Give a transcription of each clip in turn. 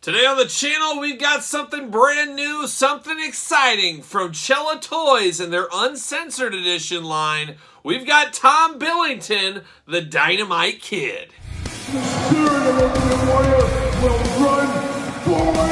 Today on the channel, we've got something brand new, something exciting from Chella Toys and their Uncensored Edition line. We've got Tom Billington, the Dynamite Kid. The spirit of Ultimate Warrior will run forever!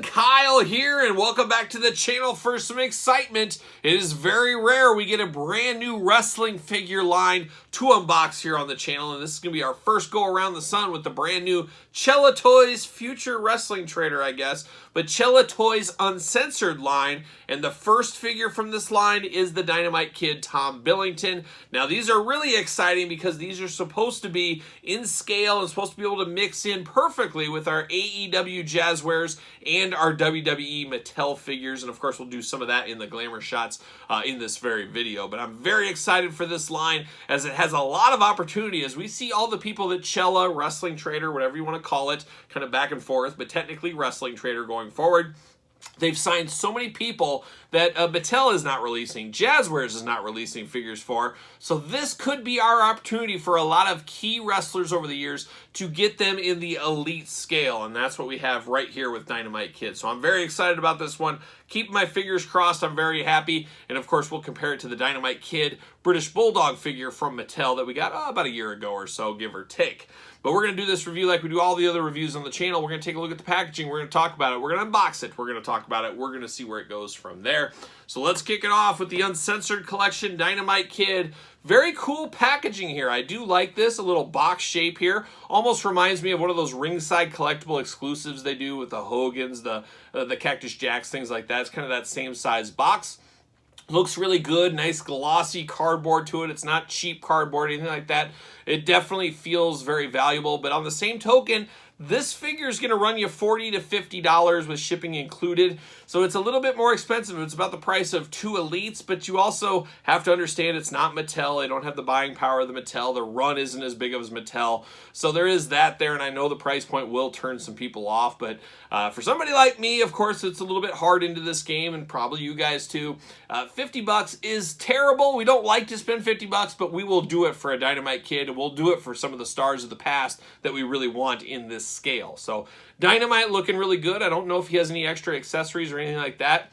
Kyle here, and welcome back to the channel for some excitement. It is very rare we get a brand new wrestling figure line to unbox here on the channel, and this is going to be our first go around the sun with the brand new Chella Toys Future Wrestling Trader, I guess, but Chella Toys Uncensored line, and the first figure from this line is the Dynamite Kid, Tom Billington. Now, these are really exciting because these are supposed to be in scale and supposed to be able to mix in perfectly with our AEW Jazzwares and our WWE Mattel figures, and of course we'll do some of that in the glamour shots in this very video. But I'm very excited for this line as it has a lot of opportunity as we see all the people that Chella, Wrestling Trader, whatever you want to call it, kind of back and forth, but technically Wrestling Trader going forward. They've signed so many people that Mattel is not releasing, Jazzwares is not releasing figures for, so this could be our opportunity for a lot of key wrestlers over the years to get them in the elite scale, and that's what we have right here with Dynamite Kid. So I'm very excited about this one. Keep my fingers crossed. I'm very happy, and of course we'll compare it to the Dynamite Kid British Bulldog figure from Mattel that we got about a year ago or so, give or take. But we're going to do this review like we do all the other reviews on the channel. We're going to take a look at the packaging. We're going to talk about it. We're going to unbox it. We're going to talk about it. We're going to see where it goes from there. So let's kick it off with the Uncensored Collection Dynamite Kid. Very cool packaging here. I do like this. A little box shape here. Almost reminds me of one of those ringside collectible exclusives they do with the Hogans, the Cactus Jacks, things like that. It's kind of that same size box. Looks really good, nice glossy cardboard to it. It's not cheap cardboard, anything like that. It definitely feels very valuable, but on the same token, this figure is going to run you $40 to $50 with shipping included, so it's a little bit more expensive. It's about the price of two Elites, but you also have to understand it's not Mattel. They don't have the buying power of the Mattel. The run isn't as big as Mattel, so there is that there, and I know the price point will turn some people off, but for somebody like me, of course, it's a little bit hard into this game, and probably you guys too. 50 bucks is terrible. We don't like to spend 50 bucks, but we will do it for a Dynamite Kid, and we'll do it for some of the stars of the past that we really want in this scale. So Dynamite looking really good. I don't know if he has any extra accessories or anything like that.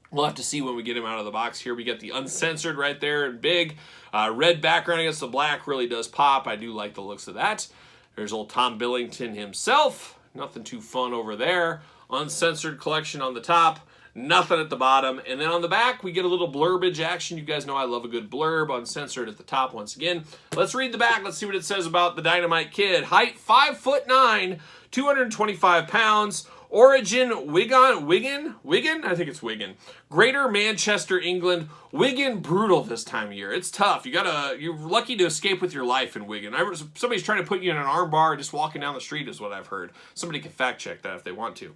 We'll have to see when we get him out of the box here. We get the Uncensored right there in big. Red background against the black really does pop. I do like the looks of that. There's old Tom Billington himself. Nothing too fun over there. Uncensored collection on the top. Nothing at the bottom. And then on the back, we get a little blurbage action. You guys know I love a good blurb. Uncensored at the top once again. Let's read the back. Let's see what it says about the Dynamite Kid. Height 5'9", 225 pounds. Origin Wigan? I think it's Wigan. Greater Manchester, England. Wigan brutal this time of year. It's tough. You're lucky to escape with your life in Wigan. Somebody's trying to put you in an arm bar just walking down the street is what I've heard. Somebody can fact check that if they want to.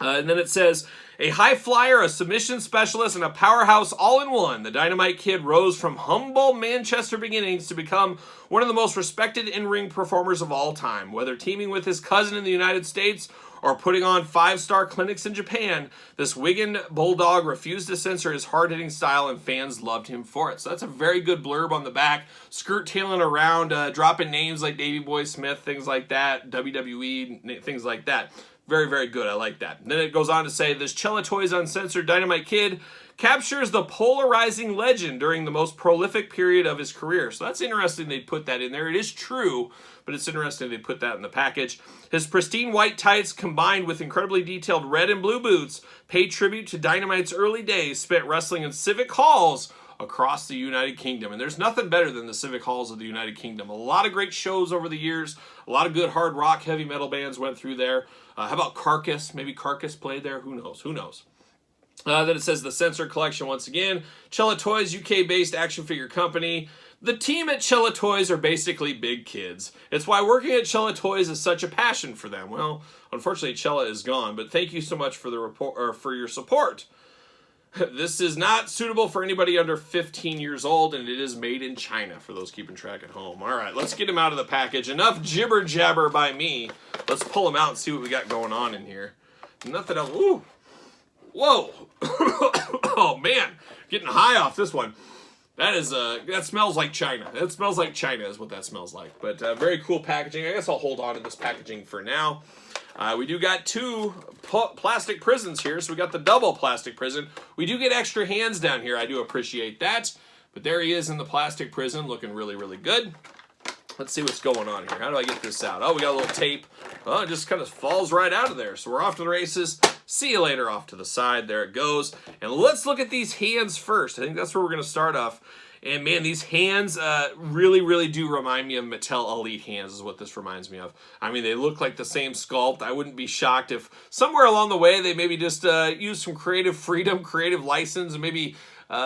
And then it says, a high flyer, a submission specialist, and a powerhouse all in one. The Dynamite Kid rose from humble Manchester beginnings to become one of the most respected in-ring performers of all time. Whether teaming with his cousin in the United States or putting on 5-star clinics in Japan, this Wigan Bulldog refused to censor his hard-hitting style, and fans loved him for it. So that's a very good blurb on the back. Skirt tailing around, dropping names like Davey Boy Smith, things like that, WWE, things like that. Very, very good. I like that. And then it goes on to say, this Chella Toys Uncensored Dynamite Kid captures the polarizing legend during the most prolific period of his career. So that's interesting they put that in there. It is true, but it's interesting they put that in the package. His pristine white tights combined with incredibly detailed red and blue boots pay tribute to Dynamite's early days spent wrestling in civic halls across the United Kingdom. And there's nothing better than the civic halls of the United Kingdom. A lot of great shows over the years. A lot of good hard rock, heavy metal bands went through there. How about Carcass? Maybe Carcass played there. Who knows? Who knows? Then it says the Censored Collection once again. Chella Toys, UK-based action figure company. The team at Chella Toys are basically big kids. It's why working at Chella Toys is such a passion for them. Well, unfortunately, Chella is gone, but thank you so much for the report or for your support. This is not suitable for anybody under 15 years old, and it is made in China, for those keeping track at home. All right, let's get him out of the package. Enough jibber-jabber by me. Let's pull him out and see what we got going on in here. Nothing else. Ooh. Whoa. Oh, man. getting high off this one. That is that smells like China. It smells like China is what that smells like. But very cool packaging. I guess I'll hold on to this packaging for now. We do got 2 plastic prisons here, so we got the double plastic prison. We do get extra hands down here. I do appreciate that. But there he is in the plastic prison, looking really, really good. Let's see what's going on here. How do I get this out? Oh, we got a little tape. Oh, it just kind of falls right out of there. So we're off to the races. See you later off to the side. There it goes. And let's look at these hands first. I think that's where we're going to start off. And man, these hands really, really do remind me of Mattel Elite hands is what this reminds me of. I mean, they look like the same sculpt. I wouldn't be shocked if somewhere along the way they maybe just used some creative freedom, creative license, and maybe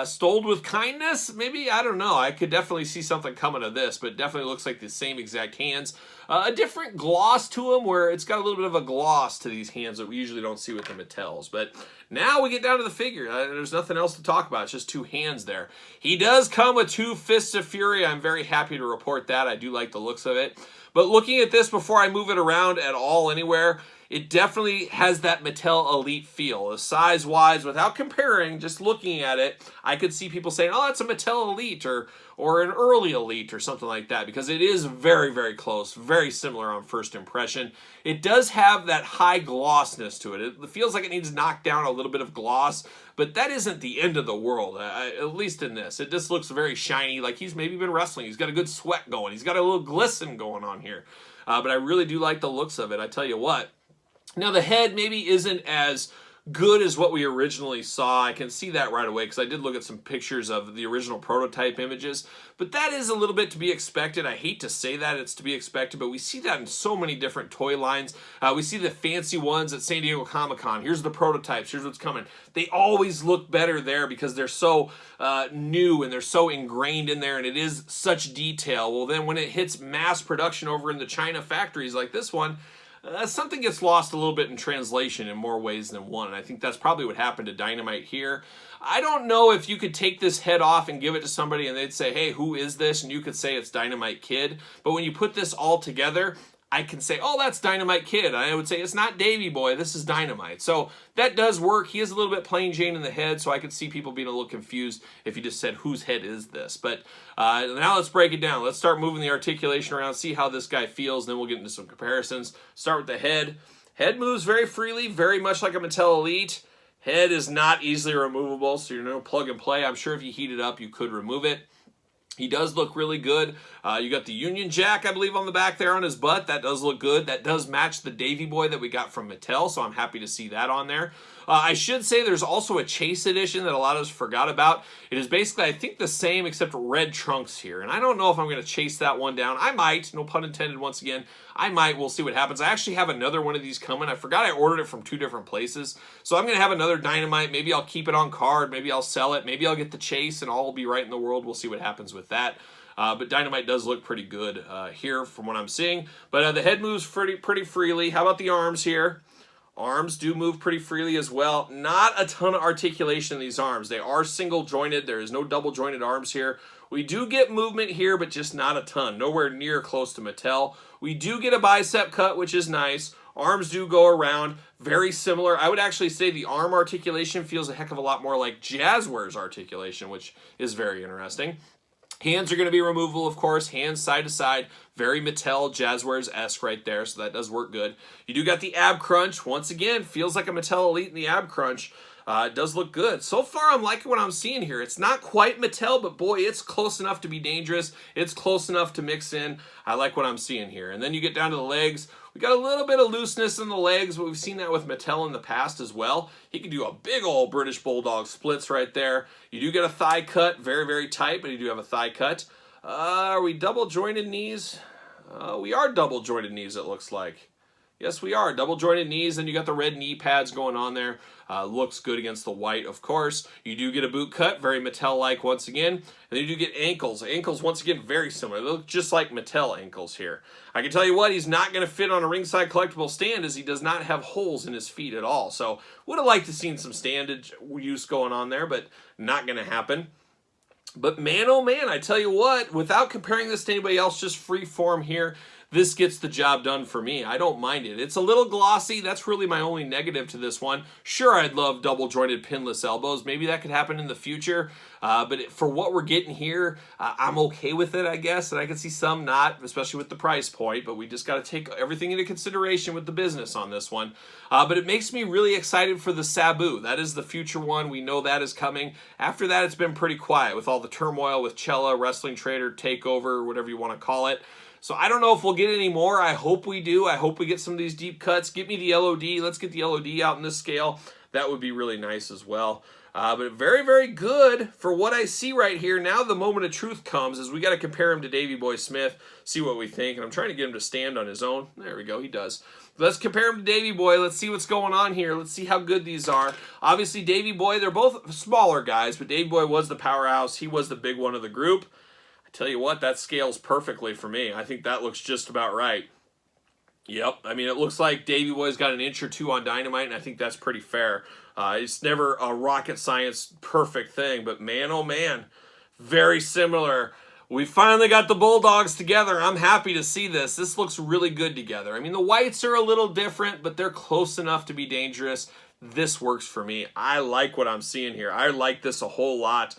stoled with kindness, maybe, I don't know. I could definitely see something coming of this, but it definitely looks like the same exact hands. A different gloss to them, where it's got a little bit of a gloss to these hands that we usually don't see with the Mattels. But now we get down to the figure. There's nothing else to talk about. It's just 2 hands there. He does come with 2 Fists of Fury. I'm very happy to report that. I do like the looks of it. But looking at this before I move it around at all anywhere, it definitely has that Mattel Elite feel. Size-wise, without comparing, just looking at it, I could see people saying, oh, that's a Mattel Elite or an early Elite or something like that, because it is very, very close, very similar on first impression. It does have that high glossness to it. It feels like it needs to knock down a little bit of gloss, but that isn't the end of the world, at least in this. It just looks very shiny, like he's maybe been wrestling. He's got a good sweat going. He's got a little glisten going on here. But I really do like the looks of it, I tell you what. Now, the head maybe isn't as good as what we originally saw. I can see that right away because I did look at some pictures of the original prototype images. But that is a little bit to be expected. I hate to say that it's to be expected, but we see that in so many different toy lines. We see the fancy ones at San Diego Comic-Con. Here's the prototypes. Here's what's coming. They always look better there because they're so new and they're so ingrained in there and it is such detail. Well, then when it hits mass production over in the China factories like this one, something gets lost a little bit in translation in more ways than one. And I think that's probably what happened to Dynamite here. I don't know if you could take this head off and give it to somebody and they'd say, hey, who is this? And you could say it's Dynamite Kid. But when you put this all together, I can say, oh, that's Dynamite Kid. I would say, it's not Davy Boy, this is Dynamite. So that does work. He is a little bit plain Jane in the head, so I could see people being a little confused if you just said, whose head is this? But now let's break it down. Let's start moving the articulation around, see how this guy feels, and then we'll get into some comparisons. Start with the head. Head moves very freely, very much like a Mattel Elite. Head is not easily removable, so you're no plug and play. I'm sure if you heat it up, you could remove it. He does look really good. You got the Union Jack, I believe, on the back there on his butt. That does look good. That does match the Davy Boy that we got from Mattel, so I'm happy to see that on there. I should say there's also a Chase edition that a lot of us forgot about. It is basically, I think, the same except red trunks here. And I don't know if I'm going to chase that one down. I might. No pun intended once again. I might. We'll see what happens. I actually have another one of these coming. I forgot I ordered it from 2 different places. So I'm going to have another Dynamite. Maybe I'll keep it on card. Maybe I'll sell it. Maybe I'll get the Chase and all will be right in the world. We'll see what happens with that. But Dynamite does look pretty good here from what I'm seeing. But the head moves pretty freely. How about the arms here? Arms do move pretty freely as well. Not a ton of articulation in these arms. They are single jointed. There is no double jointed arms here. We do get movement here, but just not a ton. Nowhere near close to Mattel. We do get a bicep cut, which is nice. Arms do go around. Very similar. I would actually say the arm articulation feels a heck of a lot more like Jazzware's articulation, which is very interesting. Hands are going to be removable, of course. Hands side to side. Very Mattel, Jazzwares-esque right there, so that does work good. You do got the ab crunch. Once again, feels like a Mattel Elite in the ab crunch. It does look good. So far, I'm liking what I'm seeing here. It's not quite Mattel, but boy, it's close enough to be dangerous. It's close enough to mix in. I like what I'm seeing here. And then you get down to the legs. We got a little bit of looseness in the legs, but we've seen that with Mattel in the past as well. He can do a big old British Bulldog splits right there. You do get a thigh cut, very, very tight, but you do have a thigh cut. Are we double jointed knees? We are double jointed knees, it looks like. Yes, we are. Double jointed knees, and you got the red knee pads going on there. Looks good against the white, of course. You do get a boot cut, very Mattel-like once again. And then you do get ankles. Ankles, once again, very similar. They look just like Mattel ankles here. I can tell you what, he's not going to fit on a ringside collectible stand as he does not have holes in his feet at all. So, would have liked to seen some standage use going on there, but not going to happen. But man, oh man, I tell you what, without comparing this to anybody else, just free form here, this gets the job done for me. I don't mind it. It's a little glossy. That's really my only negative to this one. Sure, I'd love double jointed pinless elbows. Maybe that could happen in the future. But for what we're getting here, I'm okay with it, I guess. And I can see some not, especially with the price point. But we just got to take everything into consideration with the business on this one. But it makes me really excited for the Sabu. That is the future one. We know that is coming. After that, it's been pretty quiet with all the turmoil with Chella, Wrestling Trader, Takeover, whatever you want to call it. So I don't know if we'll get any more. I hope we do. I hope we get some of these deep cuts. Get me the LOD. Let's get the LOD out in this scale. That would be really nice as well. But very, very good for what I see right here. Now the moment of truth comes is we got to compare him to Davey Boy Smith, see what we think. And I'm trying to get him to stand on his own. There we go. He does. Let's compare him to Davey Boy. Let's see what's going on here. Let's see how good these are. Obviously, Davey Boy, they're both smaller guys, but Davey Boy was the powerhouse. He was the big one of the group. I tell you what, that scales perfectly for me. I think that looks just about right. Yep. I mean, it looks like Davey Boy's got an inch or two on Dynamite, and I think that's pretty fair. It's never a rocket science perfect thing, but man, oh man, very similar. We finally got the Bulldogs together. I'm happy to see this. This looks really good together. I mean, the whites are a little different, but they're close enough to be dangerous. This works for me. I like what I'm seeing here. I like this a whole lot.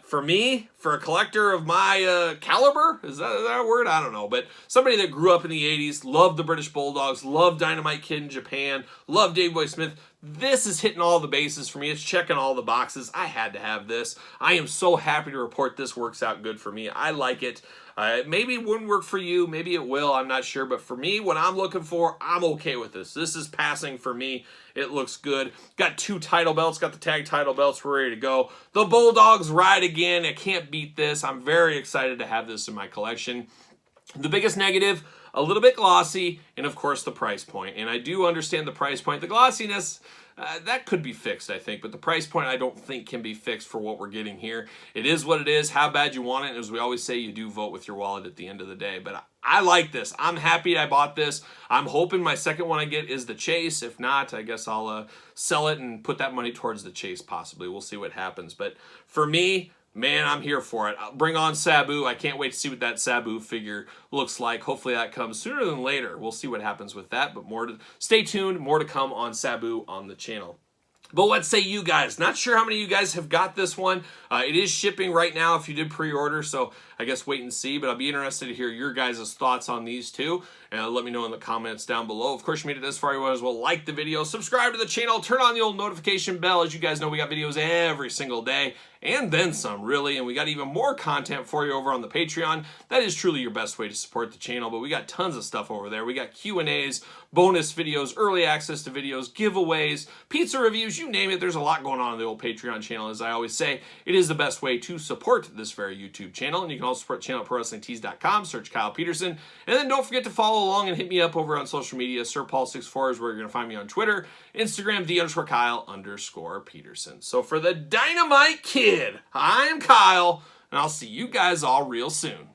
For me, for a collector of my caliber, is that a word? I don't know. But somebody that grew up in the 80s, loved the British Bulldogs, loved Dynamite Kid in Japan, loved Davey Boy Smith. This is hitting all the bases for me. It's checking all the boxes. I had to have this. I am so happy to report this works out good for me. I like it. Maybe it wouldn't work for you. Maybe it will. I'm not sure. But for me, what I'm looking for, I'm okay with this. This is passing for me. It looks good. Got 2 title belts. Got the tag title belts. We're ready to go. The Bulldogs ride again. I can't beat this. I'm very excited to have this in my collection. The biggest negative, a little bit glossy, and of course the price point. And I do understand the price point. The glossiness, that could be fixed, I think. But the price point, I don't think can be fixed for what we're getting here. It is what it is. How bad you want it. As we always say, you do vote with your wallet at the end of the day. But I like this. I'm happy I bought this. I'm hoping my second one I get is the Chase. If not, I guess I'll sell it and put that money towards the Chase possibly. We'll see what happens. But for me, man, I'm here for it. Bring on Sabu. I can't wait to see what that Sabu figure looks like. Hopefully that comes sooner than later. We'll see what happens with that. But stay tuned. More to come on Sabu on the channel. But what say you guys? Not sure how many of you guys have got this one. It is shipping right now if you did pre-order, so I guess wait and see. But I'll be interested to hear your guys' thoughts on these two. And let me know in the comments down below. Of course, you made it this far, you might as well like the video, subscribe to the channel, turn on the old notification bell. As you guys know, we got videos every single day. And then some, really. And we got even more content for you over on the Patreon. That is truly your best way to support the channel. But we got tons of stuff over there. We got Q&As, bonus videos, early access to videos, giveaways, pizza reviews, you name it. There's a lot going on the old Patreon channel. As I always say, it is the best way to support this very YouTube channel. And you can also support the channel at ProWrestlingTees.com. Search Kyle Peterson. And then don't forget to follow along and hit me up over on social media. SirPaul64 is where you're going to find me on Twitter, Instagram, _Kyle_Peterson. So for the Dynamite Kid, I'm Kyle, and I'll see you guys all real soon.